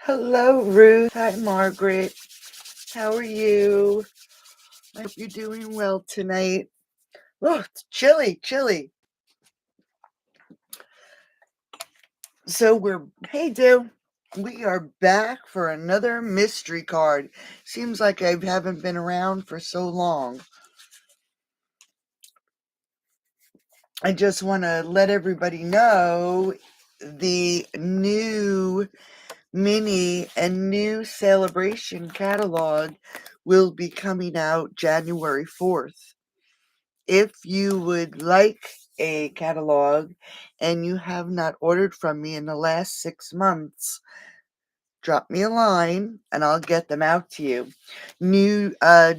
Hello, Ruth. Hi, Margaret. How are you? I hope you're doing well tonight. Oh, it's chilly. Hey, Do. We are back for another mystery card. Seems like I haven't been around for so long. I just want to let everybody know the new mini and new celebration catalog will be coming out January 4th. If you would like a catalog and you have not ordered from me in the last 6 months, drop me a line and I'll get them out to you. New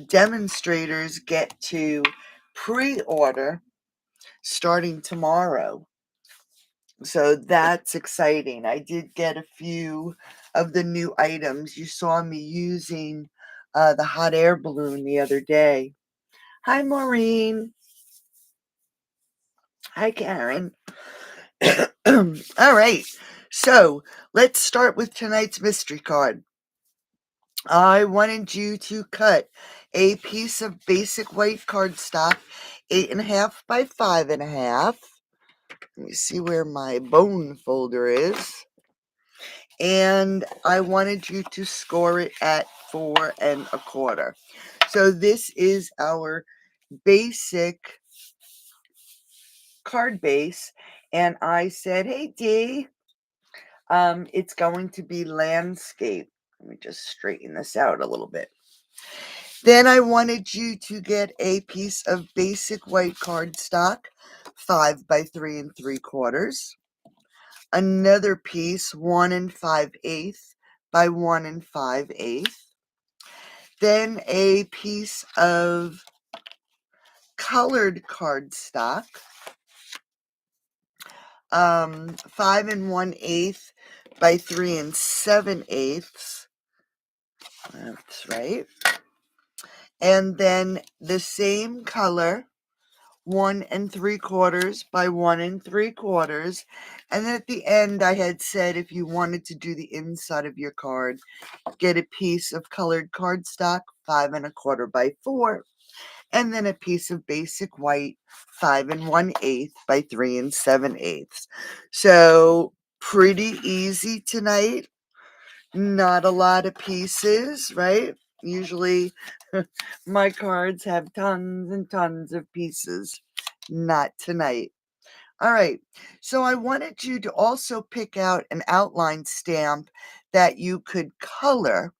demonstrators get to pre-order starting tomorrow. So that's exciting. I did get a few of the new items. You saw me using the hot air balloon the other day. Hi, Maureen. Hi, Karen. All right. So let's start with tonight's mystery card. I wanted you to cut a piece of basic white cardstock, 8.5 by 5.5. Let me see where my bone folder is. And I wanted you to score it at 4.25. So this is our basic card base. And I said, hey, Dee, it's going to be landscape. Let me just straighten this out a little bit. Then I wanted you to get a piece of basic white cardstock, 5 by 3 3/4. Another piece, 1 5/8 by 1 5/8. Then a piece of colored cardstock, 5 1/8 by 3 7/8. That's right. And then the same color, 1 3/4 by 1 3/4. And then at the end, I had said if you wanted to do the inside of your card, get a piece of colored cardstock, 5 1/4 by 4, and then a piece of basic white, 5 1/8 by 3 7/8. So pretty easy tonight. Not a lot of pieces, right? Usually my cards have tons and tons of pieces. Not tonight. All right. So I wanted you to also pick out an outline stamp that you could color.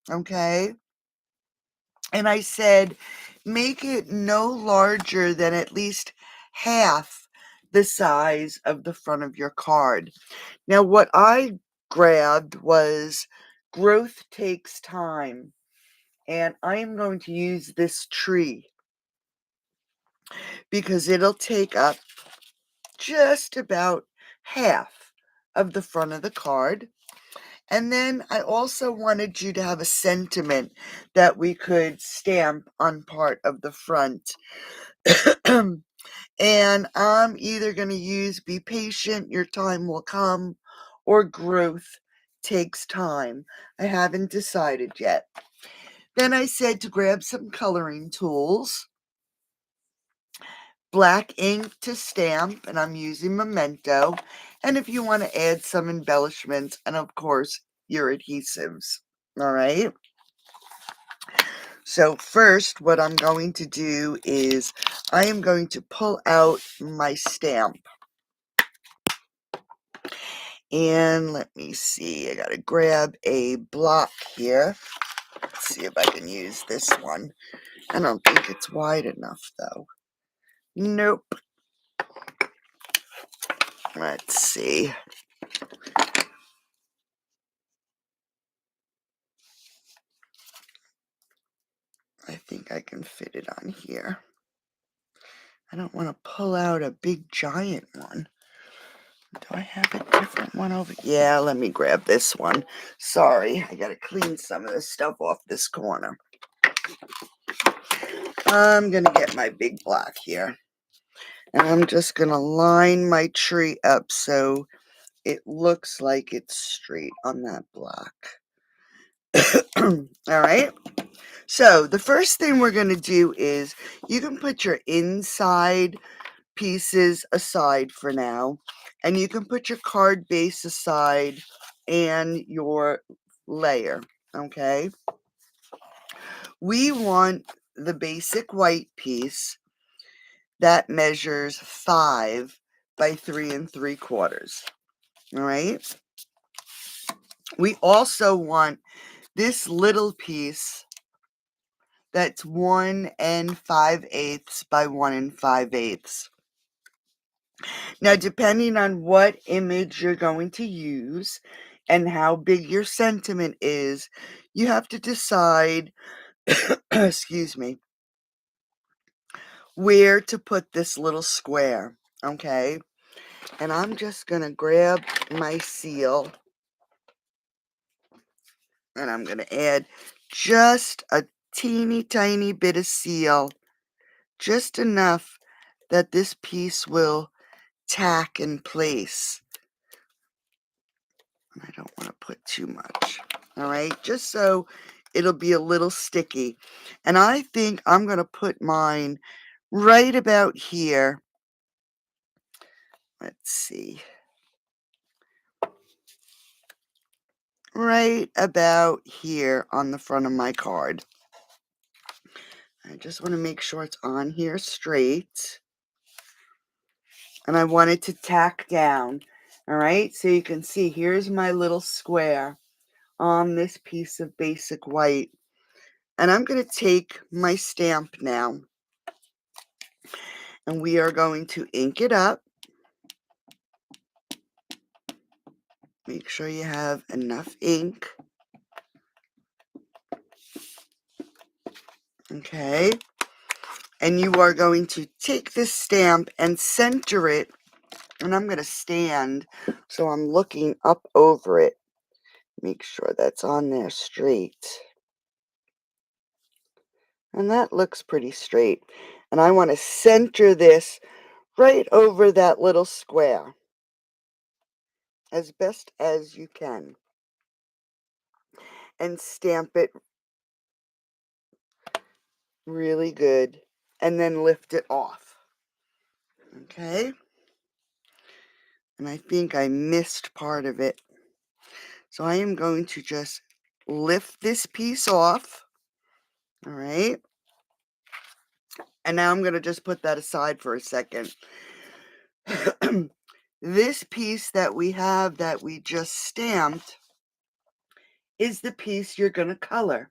Okay. And I said, make it no larger than at least half the size of the front of your card. Now, what I grabbed was growth takes time. And I am going to use this tree because it'll take up just about half of the front of the card. And then I also wanted you to have a sentiment that we could stamp on part of the front. And I'm either going to use be patient, your time will come, or growth takes time. I haven't decided yet. Then I said to grab some coloring tools, black ink to stamp, and I'm using Memento. And if you want to add some embellishments, and of course, your adhesives. All right. So first, what I'm going to do is I am going to pull out my stamp. And let me see, I got to grab a block here. Let's see if I can use this one. I don't think it's wide enough, though. Nope. Let's see. I think I can fit it on here. I don't want to pull out a big giant one. Do I have a different one over? Yeah, let me grab this one. Sorry, I gotta clean some of this stuff off this corner. I'm gonna get my big block here. And I'm just gonna line my tree up so it looks like it's straight on that block. All right. So the first thing we're going to do is you can put your inside pieces aside for now, and you can put your card base aside and your layer. Okay. We want the basic white piece that measures 5 by 3 3/4. All right. We also want this little piece that's 1 5/8 by 1 5/8. Now, depending on what image you're going to use and how big your sentiment is, you have to decide, excuse me, where to put this little square, okay? And I'm just going to grab my seal, and I'm going to add just a teeny tiny bit of seal, just enough that this piece will tack in place. And I don't want to put too much, all right? Just so it'll be a little sticky. And I think I'm going to put mine right about here. Let's see. Right about here on the front of my card. I just want to make sure it's on here straight. And I want it to tack down. All right, so you can see here's my little square on this piece of basic white. And I'm going to take my stamp now, and we are going to ink it up. Make sure you have enough ink. Okay. And you are going to take this stamp and center it. And I'm going to stand so I'm looking up over it. Make sure that's on there straight. And that looks pretty straight. And I want to center this right over that little square as best as you can. And stamp it really good. And then lift it off. Okay. And I think I missed part of it. So I am going to just lift this piece off. All right. And now I'm going to just put that aside for a second. This piece that we have that we just stamped is the piece you're going to color.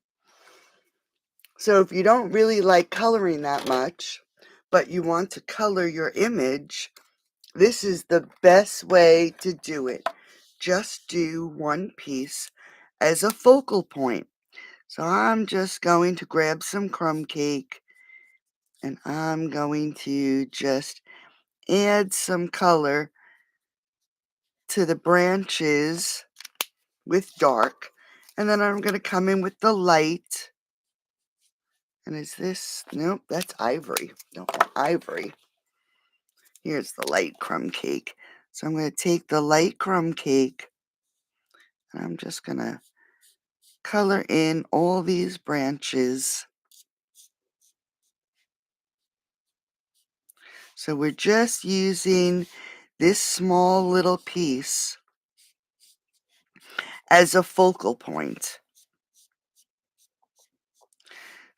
So if you don't really like coloring that much, but you want to color your image, this is the best way to do it. Just do one piece as a focal point. So I'm just going to grab some crumb cake, and I'm going to just add some color to the branches with dark. And then I'm going to come in with the light. And is this, nope, that's ivory. Don't want ivory. Here's the light crumb cake. So I'm going to take the light crumb cake, and I'm just going to color in all these branches. So we're just using this small little piece as a focal point.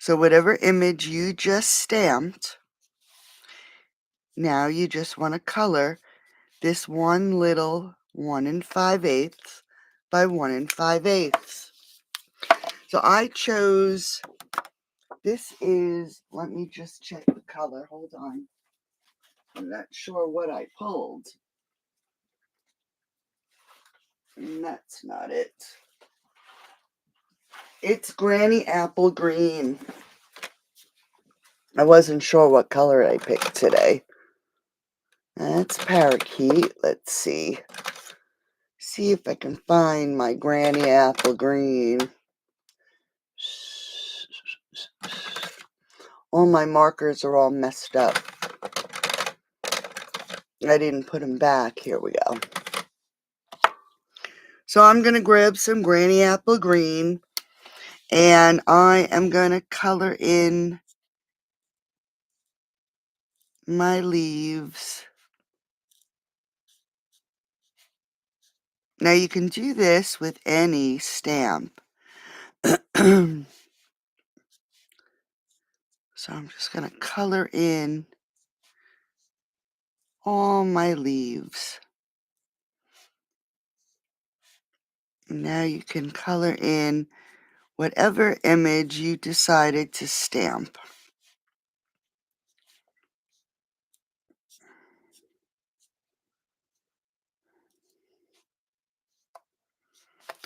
So whatever image you just stamped, now you just want to color this one little 1 5/8 by 1 5/8. So I chose, this is, let me just check the color, hold on. I'm not sure what I pulled. And that's not it. It's Granny Apple Green. I wasn't sure what color I picked today. That's Parakeet. Let's see. See if I can find my Granny Apple Green. All my markers are all messed up. I didn't put them back. Here we go. So I'm going to grab some Granny Apple Green, and I am going to color in my leaves. Now you can do this with any stamp. So I'm just going to color in all my leaves. Now you can color in whatever image you decided to stamp.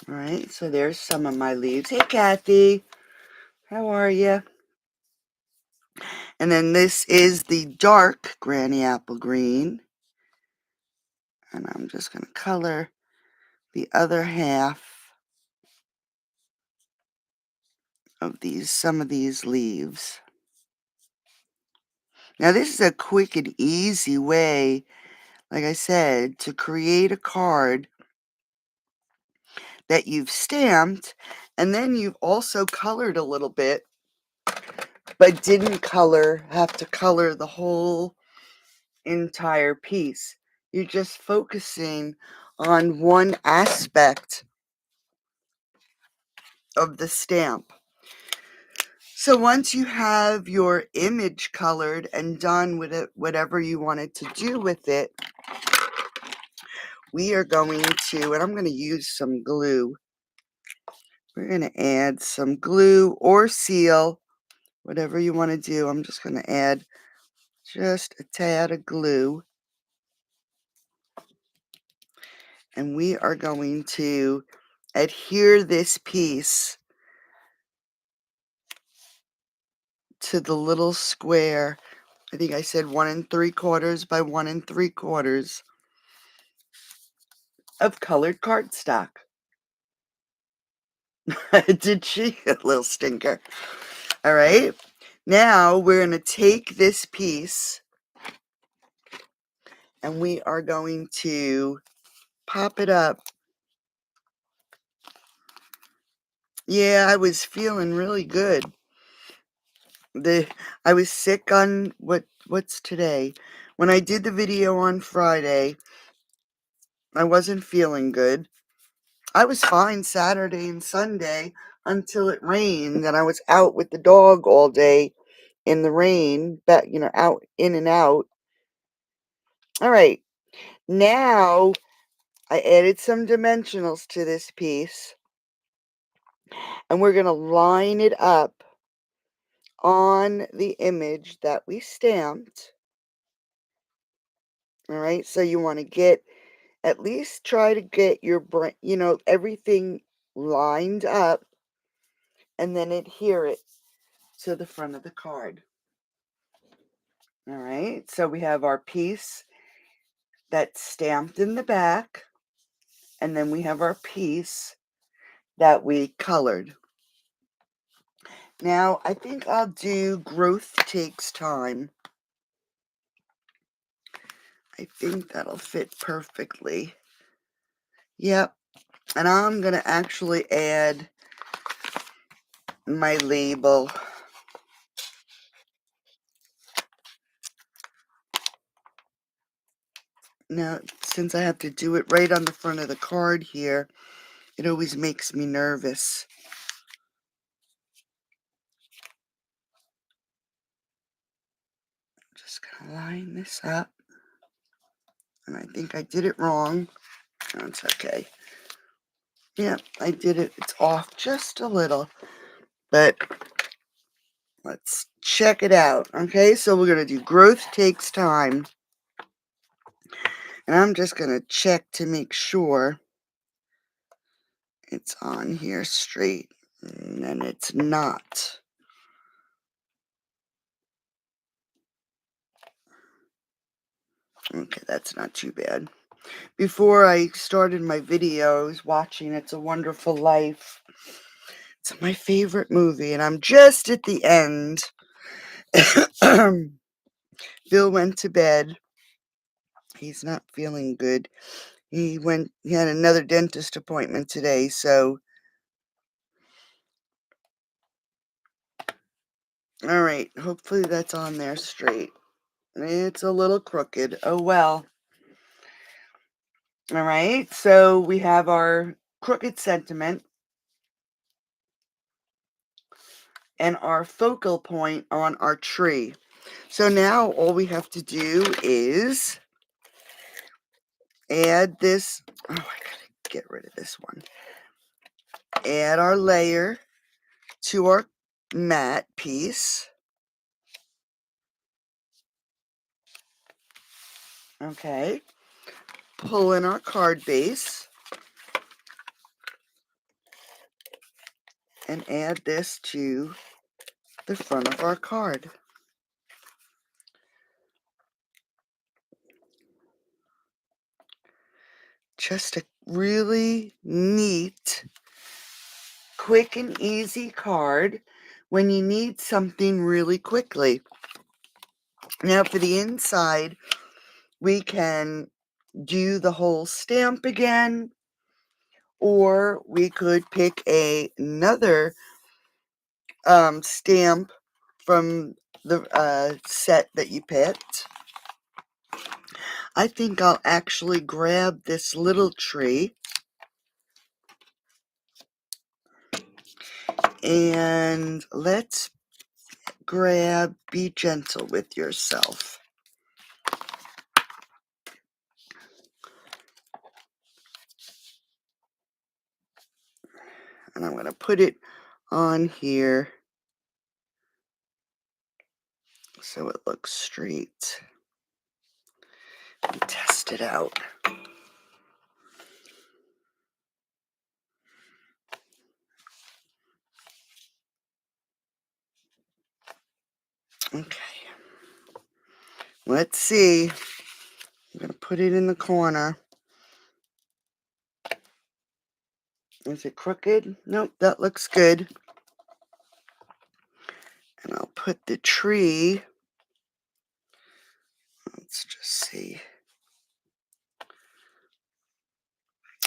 All right, so there's some of my leaves. Hey, Kathy, how are you? And then this is the dark Granny Apple Green. And I'm just going to color the other half of some of these leaves. Now this is a quick and easy way, like I said, to create a card that you've stamped, and then you've also colored a little bit, but didn't have to color the whole entire piece. You're just focusing on one aspect of the stamp. So once you have your image colored and done with it, whatever you wanted to do with it, we are going to, and I'm going to use some glue. We're going to add some glue or seal, whatever you want to do. I'm just going to add just a tad of glue. And we are going to adhere this piece to the little square. I think I said 1 3/4 by 1 3/4 of colored cardstock. Did she? A little stinker. All right. Now we're going to take this piece and we are going to pop it up. Yeah, I was feeling really good. I was sick on what's today? When I did the video on Friday, I wasn't feeling good. I was fine Saturday and Sunday until it rained, and I was out with the dog all day in the rain, but out in and out. All right. Now I added some dimensionals to this piece, and we're going to line it up on the image that we stamped. All right, so you want to at least try to get your brain, everything lined up, and then adhere it to the front of the card. All right, so we have our piece that's stamped in the back, and then we have our piece that we colored. Now, I think I'll do Growth Takes Time. I think that'll fit perfectly. Yep, and I'm going to actually add my label. Now, since I have to do it right on the front of the card here, it always makes me nervous. I'm just going to line this up. And I think I did it wrong. That's okay. Yeah, I did it. It's off just a little. But let's check it out. Okay, so we're going to do Growth Takes Time. And I'm just going to check to make sure it's on here straight. And then it's not. Okay, that's not too bad. Before I started my video, I was watching It's a Wonderful Life. It's my favorite movie, and I'm just at the end. Bill went to bed. He's not feeling good. He had another dentist appointment today, so all right, hopefully that's on there straight. It's a little crooked. Oh well. All right, so we have our crooked sentiment and our focal point on our tree. So now all we have to do is add this. Oh, I gotta get rid of this one. Add our layer to our matte piece. Okay. Pull in our card base and add this to the front of our card. Just a really neat, quick and easy card when you need something really quickly. Now for the inside, we can do the whole stamp again, or we could pick another stamp from the set that you picked. I think I'll actually grab this little tree and let's grab Be Gentle with Yourself. And I'm going to put it on here so it looks straight. And test it out. Okay. Let's see. I'm going to put it in the corner. Is it crooked? Nope, that looks good. And I'll put the tree. Let's just see.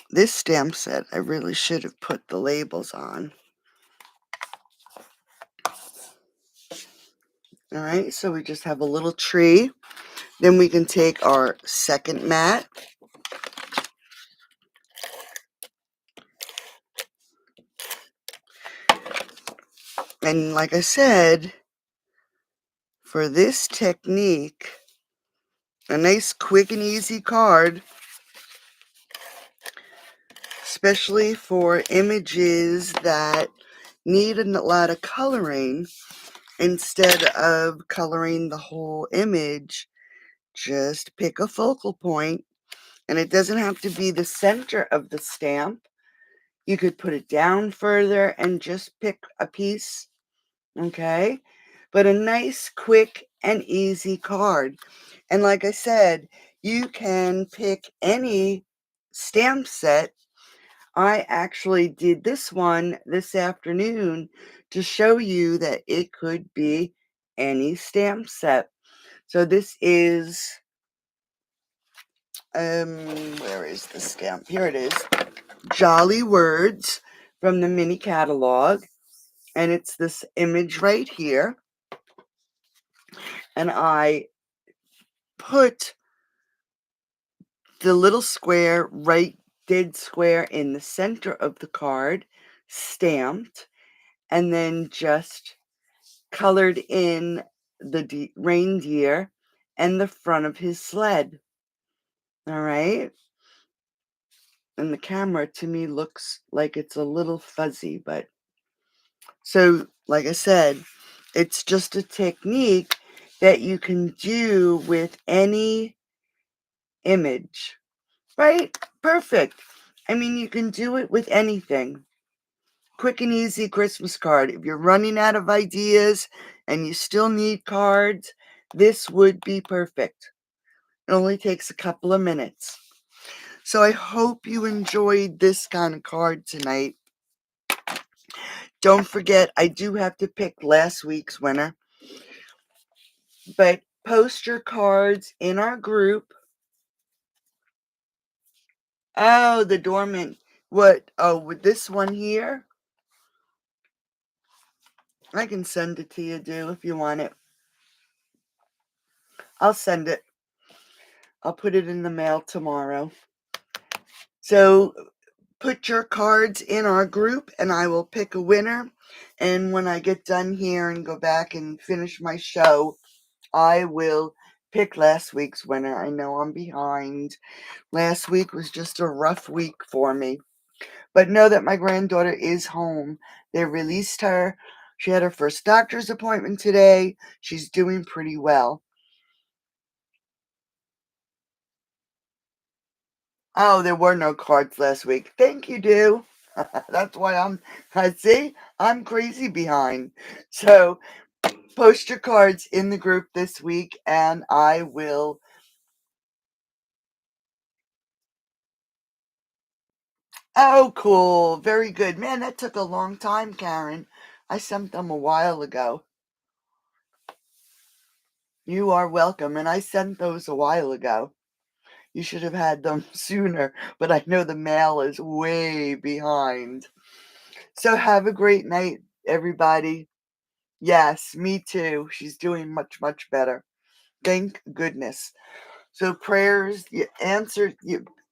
This stamp set, I really should have put the labels on. All right, so we just have a little tree. Then we can take our second mat. And like I said, for this technique, a nice quick and easy card, especially for images that need a lot of coloring, instead of coloring the whole image, just pick a focal point, and it doesn't have to be the center of the stamp. You could put it down further and just pick a piece, okay? But a nice, quick, and easy card. And like I said, you can pick any stamp set. I actually did this one this afternoon to show you that it could be any stamp set. So this is, where is the stamp? Here it is. Jolly Words from the mini catalog. And it's this image right here. And I put the little square right dead square in the center of the card, stamped, and then just colored in the reindeer and the front of his sled. All right. And the camera to me looks like it's a little fuzzy, but so like I said, it's just a technique that you can do with any image, right? Perfect. I mean, you can do it with anything. Quick and easy Christmas card. If you're running out of ideas and you still need cards, this would be perfect. It only takes a couple of minutes. So I hope you enjoyed this kind of card tonight. Don't forget, I do have to pick last week's winner. But post your cards in our group. Oh, the dormant. What? Oh, with this one here? I can send it to you, if you want it. I'll send it. I'll put it in the mail tomorrow. So put your cards in our group and I will pick a winner. And when I get done here and go back and finish my show, I will pick last week's winner. I know I'm behind. Last week was just a rough week for me. But know that my granddaughter is home. They released her. She had her first doctor's appointment today. She's doing pretty well. Oh, there were no cards last week. Thank you, Do. That's why I see, I'm crazy behind. So post your cards in the group this week and I will. Oh, cool. Very good. Man, that took a long time, Karen. I sent them a while ago. You are welcome. And I sent those a while ago. You should have had them sooner, but I know the mail is way behind. So have a great night, everybody. Yes, me too. She's doing much, much better. Thank goodness. So prayers you answered.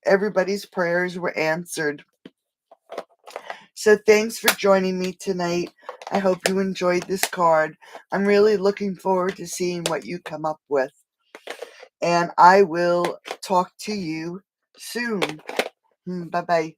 Everybody's prayers were answered. So thanks for joining me tonight. I hope you enjoyed this card. I'm really looking forward to seeing what you come up with. And I will talk to you soon. Bye-bye.